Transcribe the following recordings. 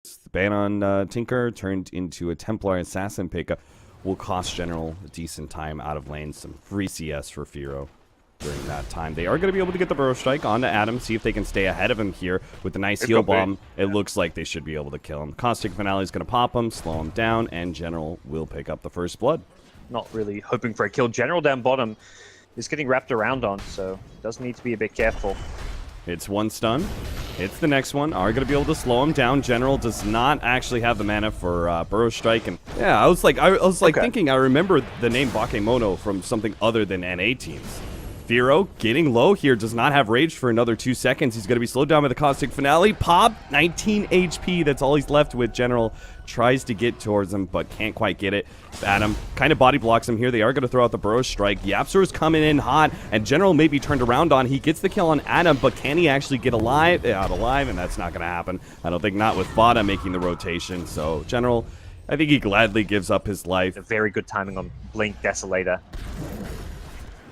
The ban on Tinker turned into a Templar Assassin pickup will cost General a decent time out of lane. Some free CS for Firo during that time. They are going to be able to get the Burrow Strike onto Adam, see if they can stay ahead of him here with the nice heal bomb. It looks like they should be able to kill him. Caustic Finale is going to pop him, slow him down, and General will pick up the first blood. Not really hoping for a kill. General down bottom is getting wrapped around on, so does need to be a bit careful. It's one stun. It's the next one. Are going to be able to slow him down. General does not actually have the mana for Burrow Strike. And yeah, I was thinking I remember the name Bakemono from something other than NA teams. Firo getting low here, does not have rage for another 2 seconds. He's going to be slowed down by the Caustic Finale. Pop, 19 HP. That's all he's left with. General tries to get towards him, but can't quite get it. Adam kind of body blocks him here. They are going to throw out the Burrow Strike. Yapzor's coming in hot, and General may be turned around on. He gets the kill on Adam, but can he actually get out alive? And that's not going to happen. I don't think not with Vada making the rotation. So General, I think he gladly gives up his life. A very good timing on Blink Desolator.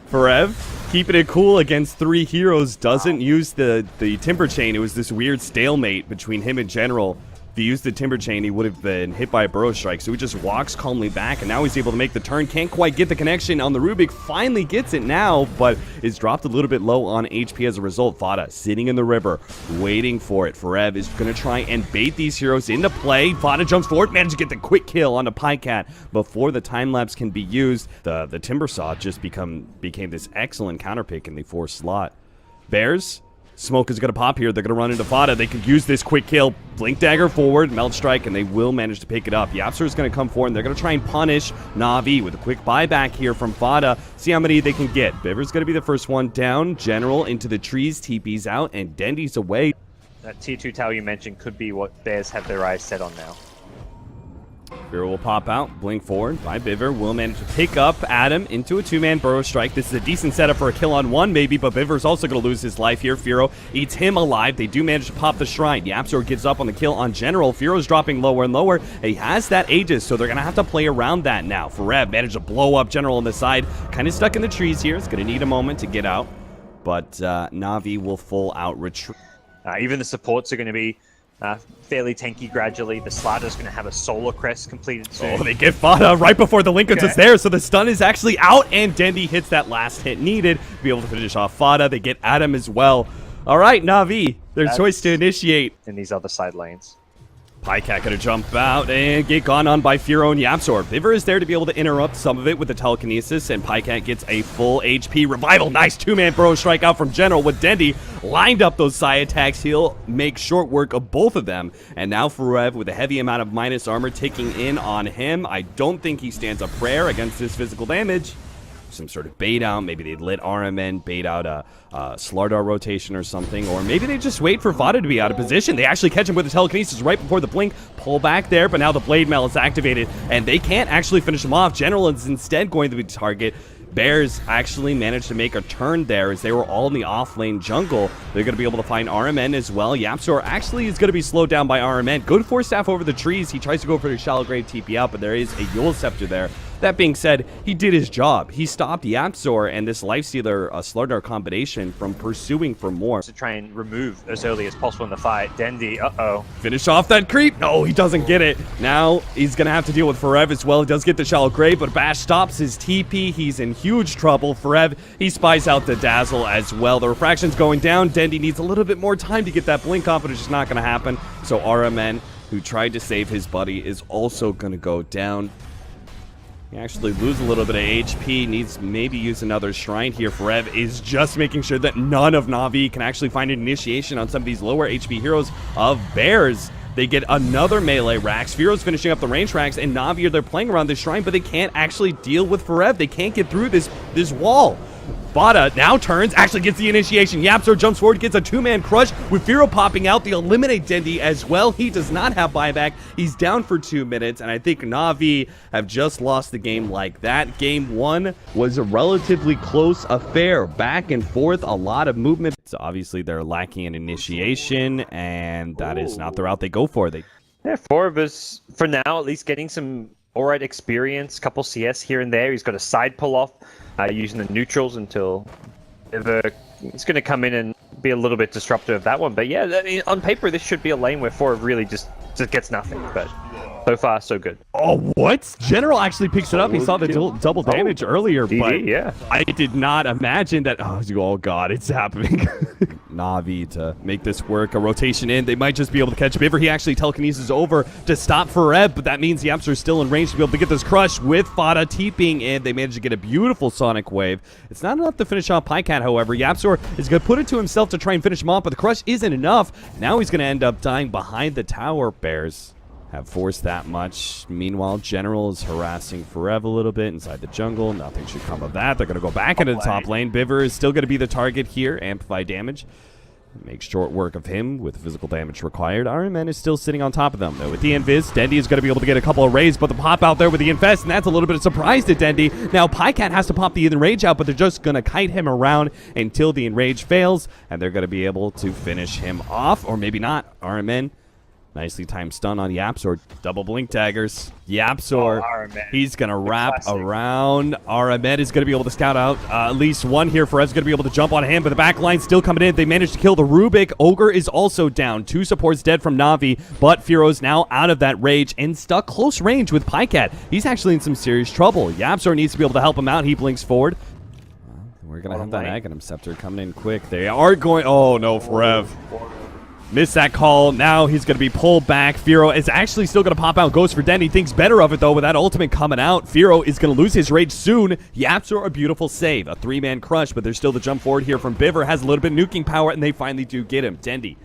Forev, keeping it cool against 3 heroes, doesn't use the Timber Chain. It was this weird stalemate between him and General. If he used the Timber Chain, he would have been hit by a Burrow Strike. So he just walks calmly back, and now he's able to make the turn. Can't quite get the connection on the Rubik. Finally gets it now, but is dropped a little bit low on HP as a result. Vada sitting in the river, waiting for it. Forev is going to try and bait these heroes into play. Vada jumps forward, managed to get the quick kill onto Pycat before the time lapse can be used. The Timber Saw just became this excellent counter pick in the 4th slot. Bears. Smoke is going to pop here. They're going to run into Vada. They could use this quick kill. Blink Dagger forward, Melt Strike, and they will manage to pick it up. Yapzor is going to come forward, and they're going to try and punish Na'Vi with a quick buyback here from Vada. See how many they can get. Biver's going to be the first one down. General into the trees. TP's out, and Dendy's away. That tier 2 tower you mentioned could be what Bears have their eyes set on now. Firo will pop out, blink forward by Biver, will manage to pick up Adam into a 2-man Burrow Strike. This is a decent setup for a kill on 1 maybe, but Biver's also going to lose his life here. Firo eats him alive. They do manage to pop the Shrine. Yapzor gives up on the kill on General. Firo's dropping lower and lower. He has that Aegis, so they're going to have to play around that now. Forev managed to blow up General on the side. Kind of stuck in the trees here. It's going to need a moment to get out, but Na'Vi will full out retreat. Even the supports are going to be fairly tanky gradually. The Slatter's going to have a Solar Crest completed soon. Oh, they get Vada right before the Lincolns is there, so the stun is actually out, and Dendy hits that last hit needed to be able to finish off Vada. They get Adam as well. All right, Na'Vi, their choice to initiate. In these other side lanes. Pycat gonna jump out and get gone on by Firo and Yapzor. Biver is there to be able to interrupt some of it with the telekinesis, and Pycat gets a full HP revival. Nice 2-man Burrow Strike out from General with Dendy. Lined up those side attacks. He'll make short work of both of them. And now Forev with a heavy amount of minus armor ticking in on him. I don't think he stands a prayer against this physical damage. Some sort of bait out. Maybe they let RMN bait out a Slardar rotation or something, or maybe they just wait for Vada to be out of position. They actually catch him with the telekinesis right before the blink, pull back there, but now the Blade Mail is activated, and they can't actually finish him off. General is instead going to be the target. Bears actually managed to make a turn there as they were all in the off-lane jungle. They're going to be able to find RMN as well. Yapzor actually is going to be slowed down by RMN. Good Force Staff over the trees. He tries to go for the Shallow Grave TP out, but there is a Yule Scepter there. That being said, he did his job. He stopped Yapzor and this Lifestealer Slardar combination from pursuing for more. To try and remove as early as possible in the fight. Dendy, Finish off that creep. No, he doesn't get it. Now he's going to have to deal with Forev as well. He does get the Shallow Grave, but Bash stops his TP. He's in huge trouble. Forev, he spies out the Dazzle as well. The refraction's going down. Dendy needs a little bit more time to get that blink off, but it's just not going to happen. So RMN, who tried to save his buddy, is also going to go down. He actually loses a little bit of HP, needs maybe use another Shrine here. Forev is just making sure that none of Na'Vi can actually find an initiation on some of these lower HP heroes of Bears. They get another melee rack. Firo's finishing up the range racks, and Na'Vi they're playing around this Shrine, but they can't actually deal with Forev. They can't get through this wall. Vada now turns, actually gets the initiation. Yapzor jumps forward, gets a 2-man crush with Firo popping out. They eliminate Dendy as well. He does not have buyback. He's down for 2 minutes, and I think Na'Vi have just lost the game like that. Game 1 was a relatively close affair. Back and forth, a lot of movement. So obviously they're lacking an initiation, and that is not the route they go for. Yeah, 4 of us, for now, at least getting some alright experience. Couple CS here and there. He's got a side pull off. Using the neutrals until it's going to come in and be a little bit disruptive of that one. But yeah, I mean, on paper, this should be a lane where 4 have really just just gets nothing. But so far, so good. Oh, what? General actually picks it up. He saw the double damage earlier, but yeah. I did not imagine that. Oh, God, it's happening. Navi to make this work. A rotation in. They might just be able to catch Biver. He actually telekinesis over to stop Foreb, but that means the Yaps are still in range to be able to get this crush with Fada TPing in. They managed to get a beautiful Sonic Wave. It's not enough to finish off Pycat, however. Yapzor is going to put it to himself to try and finish him off, but the crush isn't enough. Now he's going to end up dying behind the tower. Bears have forced that much. Meanwhile, General is harassing Forever a little bit inside the jungle. Nothing should come of that. They're going to go back into the top lane. Biver is still going to be the target here. Amplify damage. Makes short work of him with physical damage required. Iron Man is still sitting on top of them, though. With the Invis, Dendy is going to be able to get a couple of raids, but the pop out there with the Infest, and that's a little bit of surprise to Dendy. Now, Pycat has to pop the Enrage out, but they're just going to kite him around until the Enrage fails, and they're going to be able to finish him off, or maybe not. Iron Man. Nicely timed stun on Yapzor. Double blink daggers. Yapzor, he's going to wrap around. Aramed is going to be able to scout out at least one here. Forev's going to be able to jump on him, but the back line still coming in. They managed to kill the Rubik. Ogre is also down. 2 supports dead from Navi, but Firo's now out of that rage and stuck close range with Pycat. He's actually in some serious trouble. Yapzor needs to be able to help him out. He blinks forward. We're going to have that Aghanim Scepter coming in quick. They are going... Oh, no, Forev. Missed that call. Now he's going to be pulled back. Firo is actually still going to pop out. Goes for Den. He thinks better of it, though, with that ultimate coming out. Firo is going to lose his rage soon. Yapzor, a beautiful save. A 3-man crush, but there's still the jump forward here from Biver. Has a little bit of nuking power, and they finally do get him. Dendy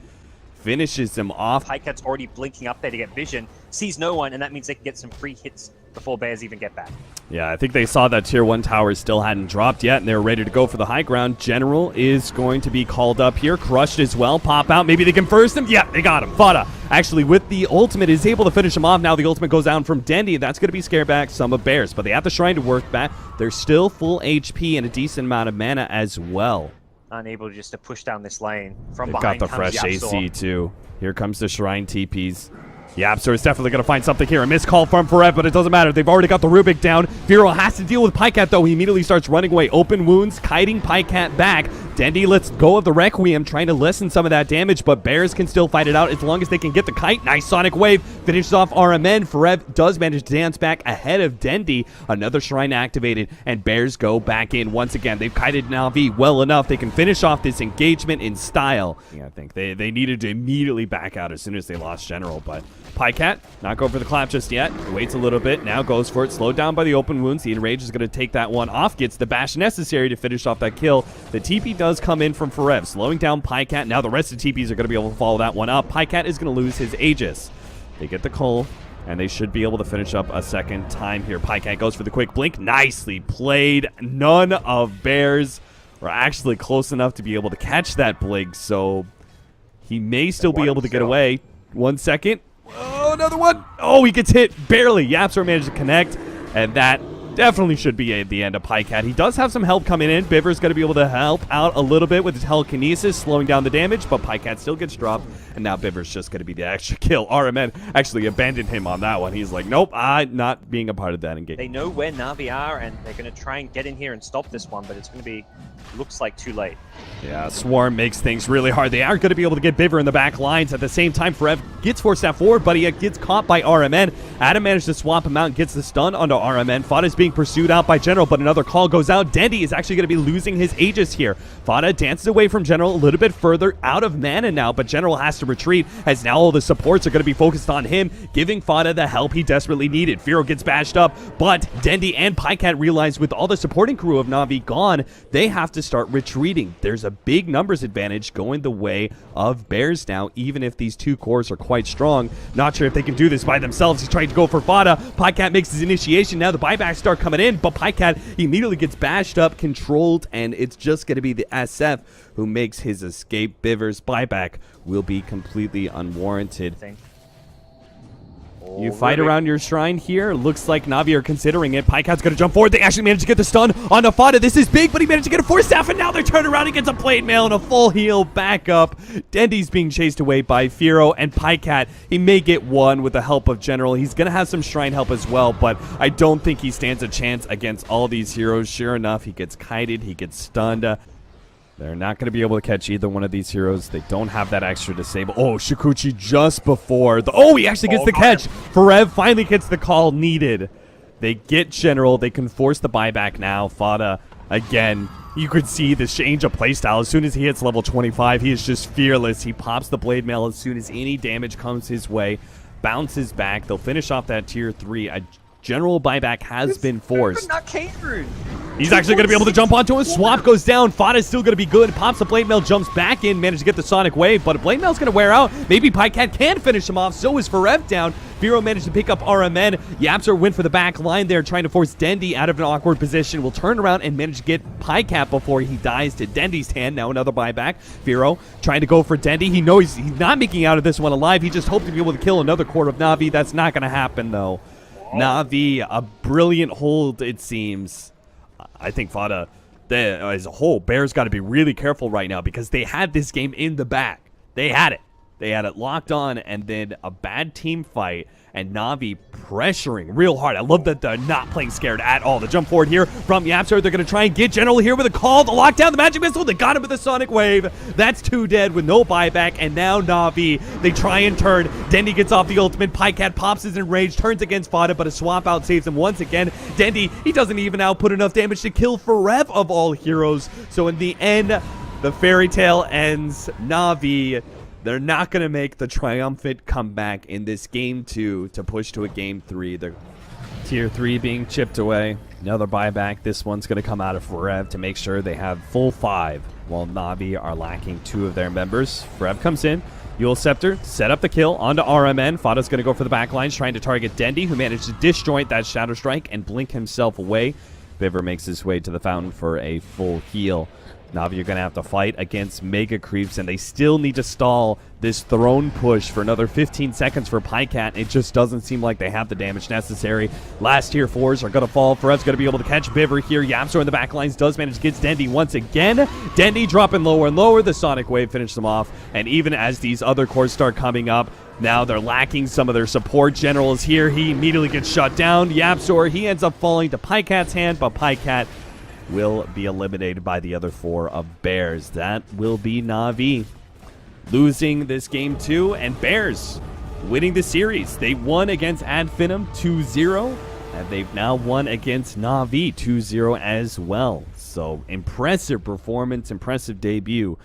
finishes him off. Pycat's already blinking up there to get vision. Sees no one, and that means they can get some free hits before Bears even get back. Yeah, I think they saw that Tier 1 tower still hadn't dropped yet, and they were ready to go for the high ground. General is going to be called up here. Crushed as well. Pop out. Maybe they can first him. Yeah, they got him. Fada, actually, with the ultimate, is able to finish him off. Now the ultimate goes down from Dendy, and that's going to be scare back some of Bears. But they have the Shrine to work back. They're still full HP and a decent amount of mana as well. Unable just to push down this lane. From They've behind got the fresh Yapzor. AC, too. Here comes the Shrine TPs. Yapzor is definitely going to find something here. A missed call from Forever, but it doesn't matter. They've already got the Rubik down. Firo has to deal with Pycat, though. He immediately starts running away. Open wounds, kiting Pycat back. Dendy lets go of the Requiem, trying to lessen some of that damage, but Bears can still fight it out as long as they can get the kite. Nice Sonic Wave. Finishes off RMN. Forever does manage to dance back ahead of Dendy. Another Shrine activated, and Bears go back in once again. They've kited Navi well enough. They can finish off this engagement in style. I think they needed to immediately back out as soon as they lost General, but Pycat, not going for the clap just yet. Waits a little bit, now goes for it. Slowed down by the open wounds. The Enrage is going to take that one off. Gets the bash necessary to finish off that kill. The TP does come in from Forev, slowing down Pycat. Now the rest of the TPs are going to be able to follow that one up. Pycat is going to lose his Aegis. They get the Cull, and they should be able to finish up a second time here. Pycat goes for the quick blink. Nicely played. None of Bears were actually close enough to be able to catch that blink, so he may still be able to get away. 1 second. Oh, another one. Oh, he gets hit barely. Yapzor managed to connect, and that definitely should be the end of Pycat. He does have some help coming in. Biver's going to be able to help out a little bit with his telekinesis, slowing down the damage, but Pycat still gets dropped, and now Biver's just going to be the extra kill. RMN actually abandoned him on that one. He's like, nope, I'm not being a part of that engagement. They know where Navi are, and they're going to try and get in here and stop this one, but it's going to be, looks like too late. Yeah, Swarm makes things really hard. They aren't going to be able to get Biver in the back lines. At the same time, Forev gets forced that forward, but he gets caught by RMN. Adam managed to swap him out and gets the stun onto RMN. Fada's being pursued out by General, but another call goes out. Dendy is actually going to be losing his Aegis here. Fada dances away from General a little bit further, out of mana now, but General has to retreat as now all the supports are going to be focused on him, giving Fada the help he desperately needed. Firo gets bashed up, but Dendy and Pycat realize with all the supporting crew of Navi gone, they have to start retreating. There's a big numbers advantage going the way of Bears now, even if these two cores are quite strong. Not sure if they can do this by themselves. He's trying to go for Fada. Pycat makes his initiation. Now the buybacks start coming in, but Pycat immediately gets bashed up, controlled, and it's just going to be the SF who makes his escape. Biver's buyback will be completely unwarranted. You fight around your shrine here. Looks like Navi are considering it. Pycat's going to jump forward. They actually managed to get the stun on Fada. This is big, but he managed to get a force staff, and now they're turned around. He gets a plate mail and a full heal back up. Dendy's being chased away by Firo, and Pycat, he may get one with the help of General. He's going to have some shrine help as well, but I don't think he stands a chance against all these heroes. Sure enough, he gets kited. He gets stunned. They're not going to be able to catch either one of these heroes. They don't have that extra disable. Oh, Shikuchi just before. He actually gets the catch. Forev finally gets the call needed. They get General. They can force the buyback now. Fada, again, you could see the change of playstyle. As soon as he hits level 25, he is just fearless. He pops the Blade Mail as soon as any damage comes his way. Bounces back. They'll finish off that tier 3. A general buyback has been forced. Not catered. He's actually going to be able to jump onto him. Swap goes down. Fada's still going to be good. Pops the Blade Mail, jumps back in, managed to get the Sonic Wave, but Blade Mail's going to wear out. Maybe Pycat can finish him off. So is Forev down. Firo managed to pick up RMN. Yapser went for the back line there, trying to force Dendi out of an awkward position. Will turn around and manage to get Pycat before he dies to Dendi's hand. Now another buyback. Firo trying to go for Dendi. He knows he's not making out of this one alive. He just hoped to be able to kill another core of Navi. That's not going to happen, though. Navi, a brilliant hold, it seems. I think Fada, as a whole, Bears got to be really careful right now because they had this game in the bag. They had it. They had it locked on, and then a bad team fight, and Navi pressuring real hard. I love that they're not playing scared at all. The jump forward here from Yapster. They're going to try and get General here with a call. The lockdown, the magic missile. They got him with the Sonic Wave. That's 2 dead with no buyback, and now Navi, they try and turn. Dendi gets off the ultimate. Pycat pops his enraged, turns against Fada, but a swap out saves him once again. Dendi, he doesn't even output enough damage to kill Forev of all heroes. So in the end, the fairy tale ends. Navi, they're not going to make the triumphant comeback in this game 2 to push to a game 3. The tier 3 being chipped away. Another buyback. This one's going to come out of Forev to make sure they have full 5, while Navi are lacking 2 of their members. Forev comes in. Yule Scepter, set up the kill onto RMN. Fada's going to go for the backlines, trying to target Dendi, who managed to disjoint that Shadow Strike and blink himself away. Biver makes his way to the fountain for a full heal. Navi are going to have to fight against Mega Creeps, and they still need to stall this throne push for another 15 seconds for Pycat. It just doesn't seem like they have the damage necessary. Last tier 4s are going to fall. Forev's going to be able to catch Biver here. Yapsor in the backlines does manage to get Dendi once again. Dendi dropping lower and lower. The Sonic Wave finishes them off, and even as these other cores start coming up, now they're lacking some of their support. General is here. He immediately gets shut down. Yapsor, he ends up falling to Pycat's hand, but Pycat will be eliminated by the other 4 of Bears. That will be Navi losing this game 2, and Bears winning the series. They won against Ad Finum 2-0, and they've now won against Navi 2-0 as well. So impressive performance, impressive debut.